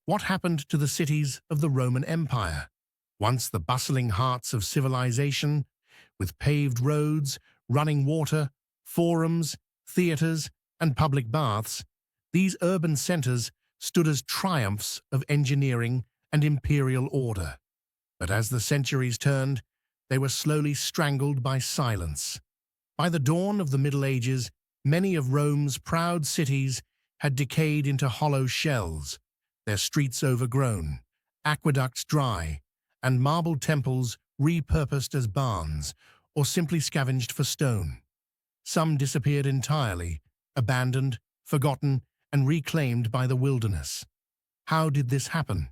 What happened to the cities of the Roman Empire? Once the bustling hearts of civilization, with paved roads, running water, forums, theatres, and public baths, these urban centres stood as triumphs of engineering and imperial order. But as the centuries turned, they were slowly strangled by silence. By the dawn of the Middle Ages, many of Rome's proud cities had decayed into hollow shells, their streets overgrown, aqueducts dry, and marble temples repurposed as barns or simply scavenged for stone. Some disappeared entirely, abandoned, forgotten, and reclaimed by the wilderness. How did this happen?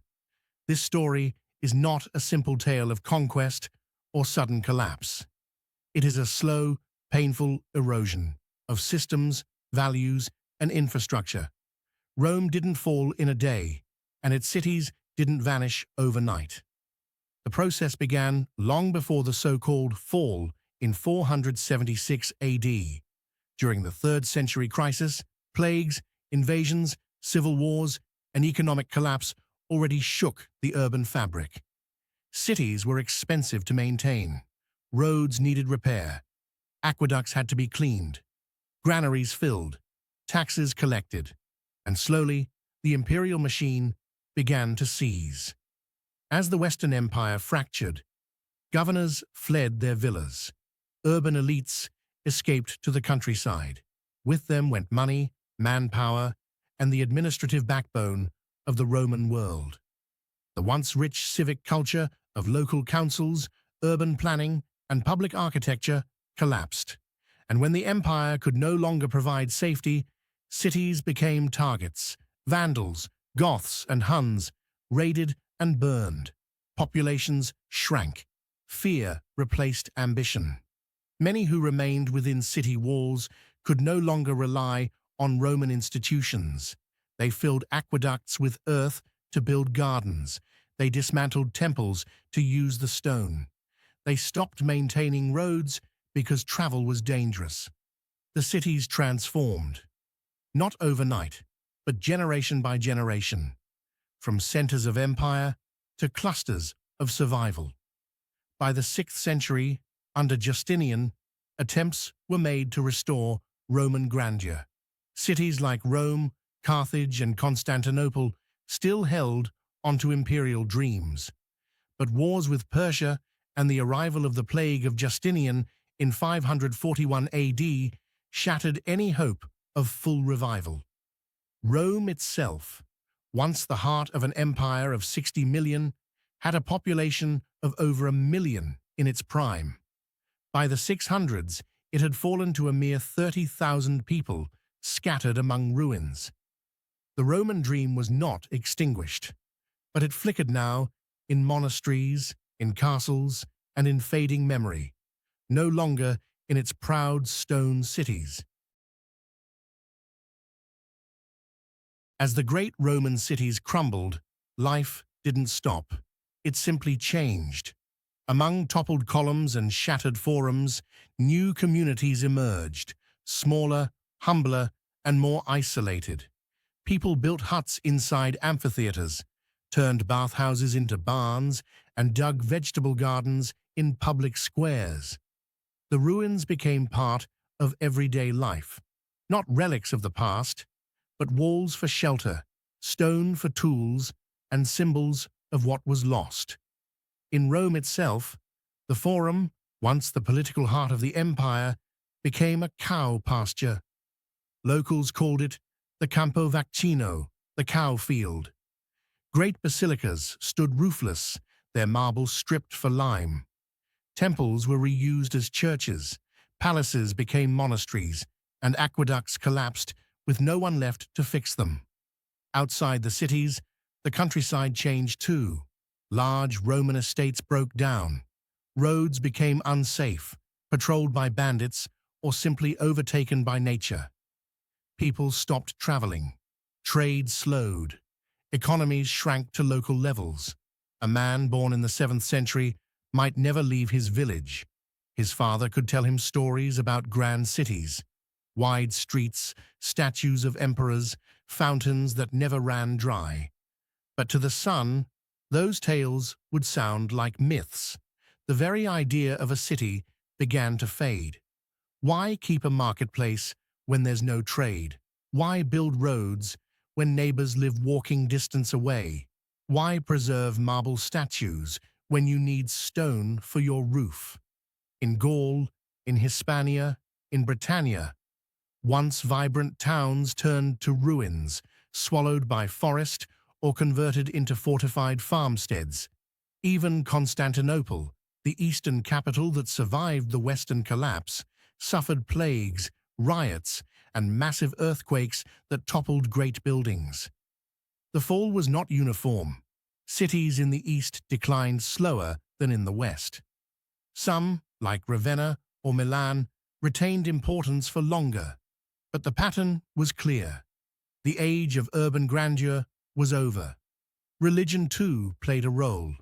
This story is not a simple tale of conquest or sudden collapse. It is a slow, painful erosion of systems, values, and infrastructure. Rome didn't fall in a day, and its cities didn't vanish overnight. The process began long before the so-called fall in 476 AD. During the 3rd century crisis, plagues, invasions, civil wars, and economic collapse already shook the urban fabric. Cities were expensive to maintain. Roads needed repair. Aqueducts had to be cleaned. Granaries filled. Taxes collected. And slowly, the imperial machine began to seize. As the Western Empire fractured, governors fled their villas. Urban elites escaped to the countryside. With them went money, manpower, and the administrative backbone of the Roman world. The once rich civic culture of local councils, urban planning, and public architecture collapsed. And when the empire could no longer provide safety, cities became targets. Vandals, Goths, and Huns raided and burned. Populations shrank. Fear replaced ambition. Many who remained within city walls could no longer rely on Roman institutions. They filled aqueducts with earth to build gardens. They dismantled temples to use the stone. They stopped maintaining roads because travel was dangerous. The cities transformed. Not overnight, but generation by generation. From centers of empire to clusters of survival. By the 6th century, under Justinian, attempts were made to restore Roman grandeur. Cities like Rome, Carthage, and Constantinople still held onto imperial dreams. But wars with Persia and the arrival of the plague of Justinian in 541 AD shattered any hope of full revival. Rome itself, once the heart of an empire of 60 million, had a population of over 1 million in its prime. By the 600s, it had fallen to a mere 30,000 people scattered among ruins. The Roman dream was not extinguished, but it flickered now in monasteries, in castles, and in fading memory, no longer in its proud stone cities. As the great Roman cities crumbled, life didn't stop. It simply changed. Among toppled columns and shattered forums, new communities emerged, smaller, humbler, and more isolated. People built huts inside amphitheaters, turned bathhouses into barns, and dug vegetable gardens in public squares. The ruins became part of everyday life, not relics of the past, but walls for shelter, stone for tools, and symbols of what was lost. In Rome itself, the Forum, once the political heart of the empire, became a cow pasture. Locals called it the Campo Vaccino, the cow field. Great basilicas stood roofless, their marble stripped for lime. Temples were reused as churches, palaces became monasteries, and aqueducts collapsed with no one left to fix them. Outside the cities, the countryside changed too. Large Roman estates broke down. Roads became unsafe, patrolled by bandits, or simply overtaken by nature. People stopped traveling. Trade slowed. Economies shrank to local levels. A man born in the 7th century might never leave his village. His father could tell him stories about grand cities, wide streets, statues of emperors, fountains that never ran dry. But to the son, those tales would sound like myths. The very idea of a city began to fade. Why keep a marketplace when there's no trade? Why build roads when neighbors live walking distance away? Why preserve marble statues when you need stone for your roof? In Gaul, in Hispania, in Britannia, once vibrant towns turned to ruins, swallowed by forest or converted into fortified farmsteads. Even Constantinople, the eastern capital that survived the Western collapse, suffered plagues, riots, and massive earthquakes that toppled great buildings. The fall was not uniform. Cities in the east declined slower than in the west. Some, like Ravenna or Milan, retained importance for longer, but the pattern was clear. The age of urban grandeur was over. Religion, too, played a role.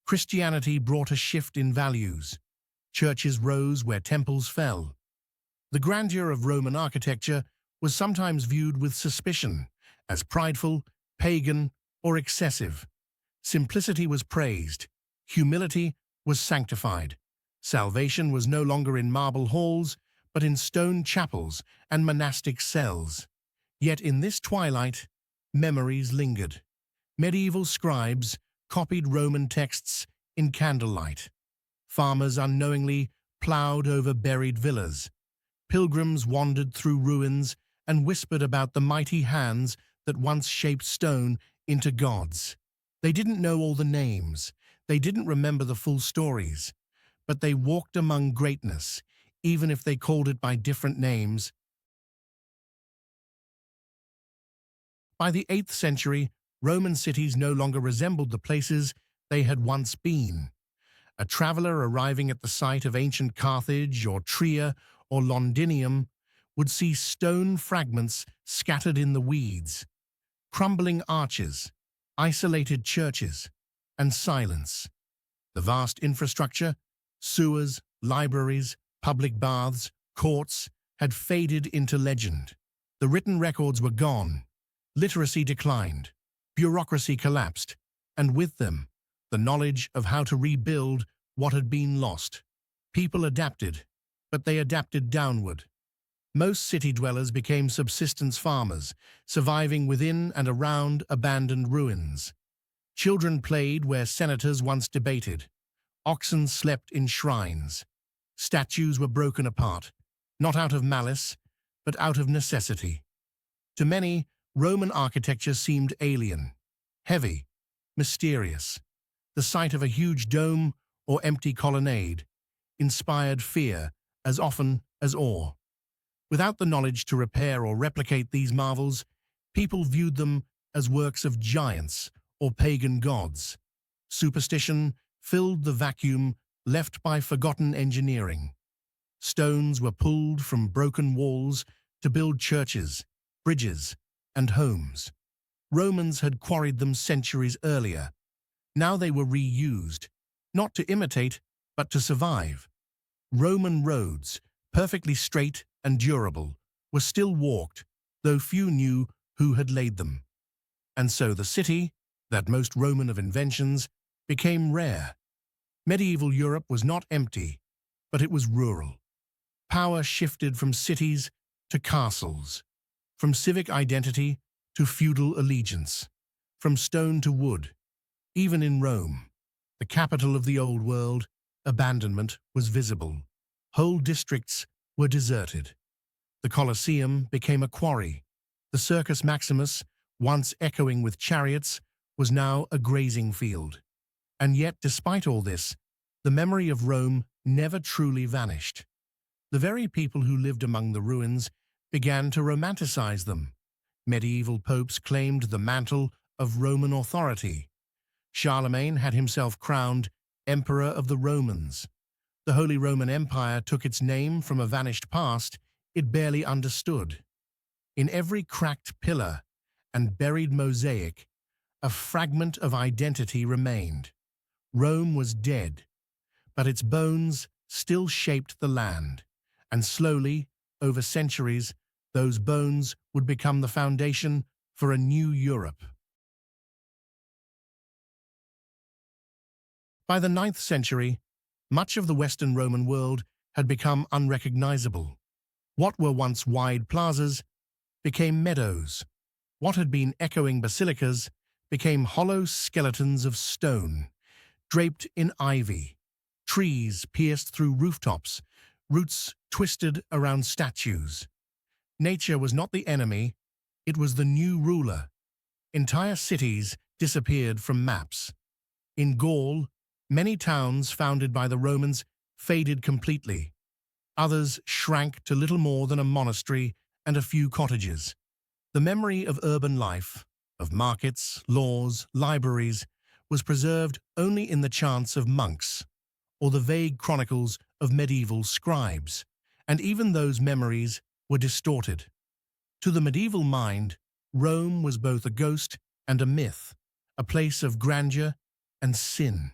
Christianity brought a shift in values. Churches rose where temples fell. The grandeur of Roman architecture was sometimes viewed with suspicion, as prideful, pagan, or excessive. Simplicity was praised. Humility was sanctified. Salvation was no longer in marble halls, but in stone chapels and monastic cells. Yet in this twilight, memories lingered. Medieval scribes copied Roman texts in candlelight. Farmers unknowingly ploughed over buried villas. Pilgrims wandered through ruins and whispered about the mighty hands that once shaped stone into gods. They didn't know all the names. They didn't remember the full stories. But they walked among greatness, even if they called it by different names. By the 8th century, Roman cities no longer resembled the places they had once been. A traveler arriving at the site of ancient Carthage or Trier or Londinium would see stone fragments scattered in the weeds, crumbling arches, isolated churches, and silence. The vast infrastructure, sewers, libraries, public baths, courts, had faded into legend. The written records were gone. Literacy declined. Bureaucracy collapsed, and with them, the knowledge of how to rebuild what had been lost. People adapted, but they adapted downward. Most city dwellers became subsistence farmers, surviving within and around abandoned ruins. Children played where senators once debated. Oxen slept in shrines. Statues were broken apart, not out of malice, but out of necessity. To many, Roman architecture seemed alien, heavy, mysterious. The sight of a huge dome or empty colonnade inspired fear as often as awe. Without the knowledge to repair or replicate these marvels, people viewed them as works of giants or pagan gods. Superstition filled the vacuum left by forgotten engineering. Stones were pulled from broken walls to build churches, bridges, and homes. Romans had quarried them centuries earlier. Now they were reused, not to imitate, but to survive. Roman roads, perfectly straight and durable, were still walked, though few knew who had laid them. And so the city, that most Roman of inventions, became rare. Medieval Europe was not empty, but it was rural. Power shifted from cities to castles, from civic identity to feudal allegiance, from stone to wood. Even in Rome, the capital of the old world, abandonment was visible. Whole districts were deserted. The Colosseum became a quarry. The Circus Maximus, once echoing with chariots, was now a grazing field. And yet, despite all this, the memory of Rome never truly vanished. The very people who lived among the ruins began to romanticize them. Medieval popes claimed the mantle of Roman authority. Charlemagne had himself crowned Emperor of the Romans. The Holy Roman Empire took its name from a vanished past it barely understood. In every cracked pillar and buried mosaic, a fragment of identity remained. Rome was dead, but its bones still shaped the land, and slowly, over centuries, those bones would become the foundation for a new Europe. By the 9th century, much of the Western Roman world had become unrecognizable. What were once wide plazas became meadows. What had been echoing basilicas became hollow skeletons of stone, draped in ivy. Trees pierced through rooftops, roots twisted around statues. Nature was not the enemy, it was the new ruler. Entire cities disappeared from maps. In Gaul, many towns founded by the Romans faded completely. Others shrank to little more than a monastery and a few cottages. The memory of urban life, of markets, laws, libraries, was preserved only in the chants of monks or the vague chronicles of medieval scribes, and even those memories were distorted. To the medieval mind, Rome was both a ghost and a myth, a place of grandeur and sin.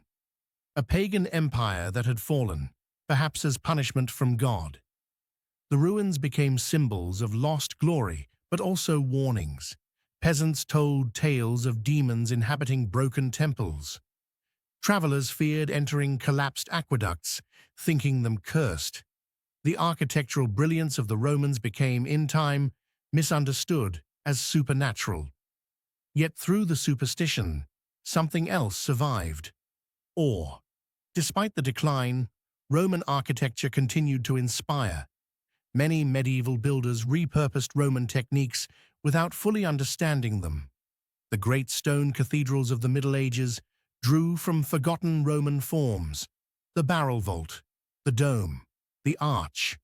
A pagan empire that had fallen, perhaps as punishment from God. The ruins became symbols of lost glory, but also warnings. Peasants told tales of demons inhabiting broken temples. Travelers feared entering collapsed aqueducts, thinking them cursed. The architectural brilliance of the Romans became, in time, misunderstood as supernatural. Yet through the superstition, something else survived: awe. Despite the decline, Roman architecture continued to inspire. Many medieval builders repurposed Roman techniques without fully understanding them. The great stone cathedrals of the Middle Ages drew from forgotten Roman forms: the barrel vault, the dome, the arch.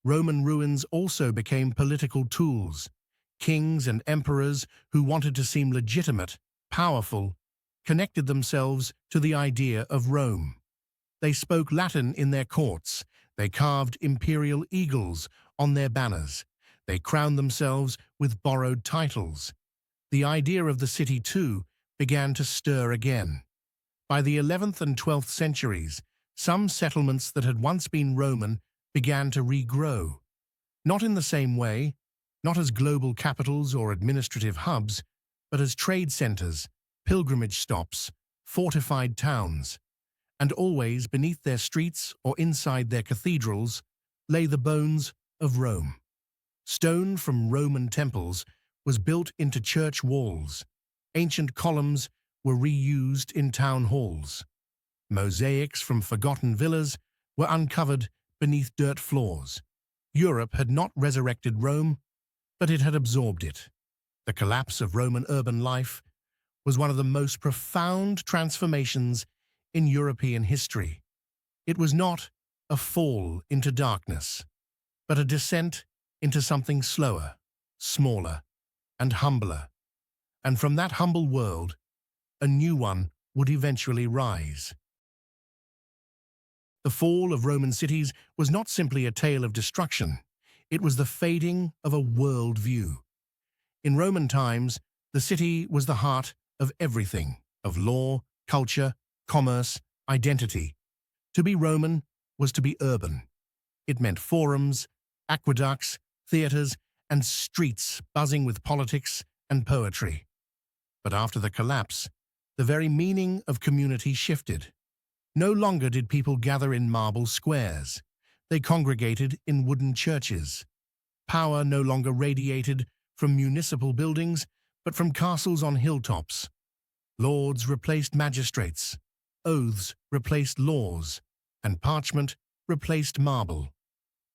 Roman ruins also became political tools. Kings and emperors who wanted to seem legitimate, powerful, connected themselves to the idea of Rome. They spoke Latin in their courts. They carved imperial eagles on their banners. They crowned themselves with borrowed titles. The idea of the city, too, began to stir again. By the 11th and 12th centuries, some settlements that had once been Roman began to regrow. Not in the same way, not as global capitals or administrative hubs, but as trade centers, pilgrimage stops, fortified towns. And always beneath their streets or inside their cathedrals lay the bones of Rome. Stone from Roman temples was built into church walls. Ancient columns were reused in town halls. Mosaics from forgotten villas were uncovered beneath dirt floors. Europe had not resurrected Rome, but it had absorbed it. The collapse of Roman urban life was one of the most profound transformations in European history. It was not a fall into darkness, but a descent into something slower, smaller, and humbler. And from that humble world, a new one would eventually rise. The fall of Roman cities was not simply a tale of destruction, it was the fading of a world view. In Roman times, the city was the heart of everything, of law, culture, commerce, identity. To be Roman was to be urban. It meant forums, aqueducts, theaters, and streets buzzing with politics and poetry. But after the collapse, the very meaning of community shifted. No longer did people gather in marble squares. They congregated in wooden churches. Power no longer radiated from municipal buildings, but from castles on hilltops. Lords replaced magistrates. Oaths replaced laws, and parchment replaced marble.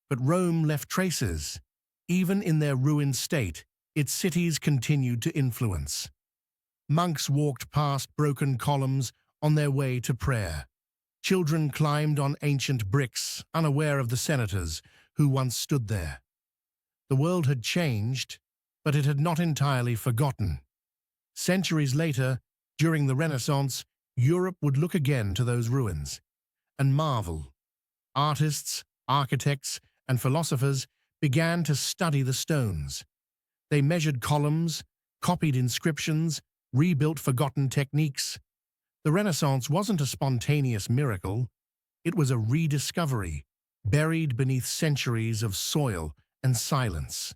But Rome left traces. Even in their ruined state, its cities continued to influence. Monks walked past broken columns on their way to prayer. Children climbed on ancient bricks, unaware of the senators who once stood there. The world had changed, but it had not entirely forgotten. Centuries later, during the Renaissance, Europe would look again to those ruins and marvel. Artists, architects, and philosophers began to study the stones. They measured columns, copied inscriptions, rebuilt forgotten techniques. The Renaissance wasn't a spontaneous miracle. It was a rediscovery, buried beneath centuries of soil and silence.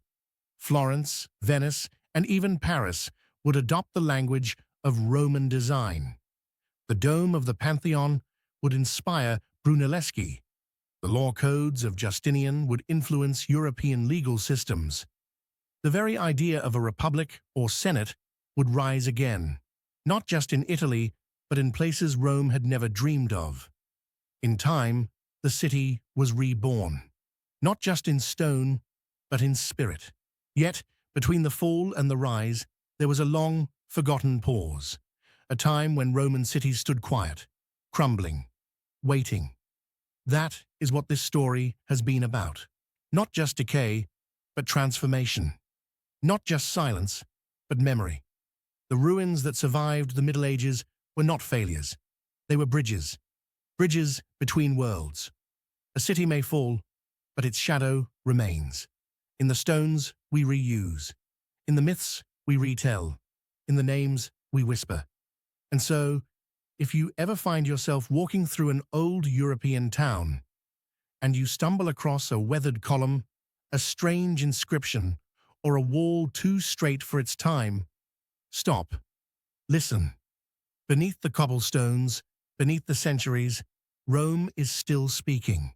Florence, Venice, and even Paris would adopt the language of Roman design. The dome of the Pantheon would inspire Brunelleschi. The law codes of Justinian would influence European legal systems. The very idea of a republic or senate would rise again, not just in Italy, but in places Rome had never dreamed of. In time, the city was reborn, not just in stone, but in spirit. Yet, between the fall and the rise, there was a long, forgotten pause, a time when Roman cities stood quiet, crumbling, waiting. That is what this story has been about. Not just decay, but transformation. Not just silence, but memory. The ruins that survived the Middle Ages were not failures. They were bridges. Bridges between worlds. A city may fall, but its shadow remains. In the stones, we reuse. In the myths, we retell. In the names, we whisper. And so, if you ever find yourself walking through an old European town, and you stumble across a weathered column, a strange inscription, or a wall too straight for its time, stop. Listen. Beneath the cobblestones, beneath the centuries, Rome is still speaking.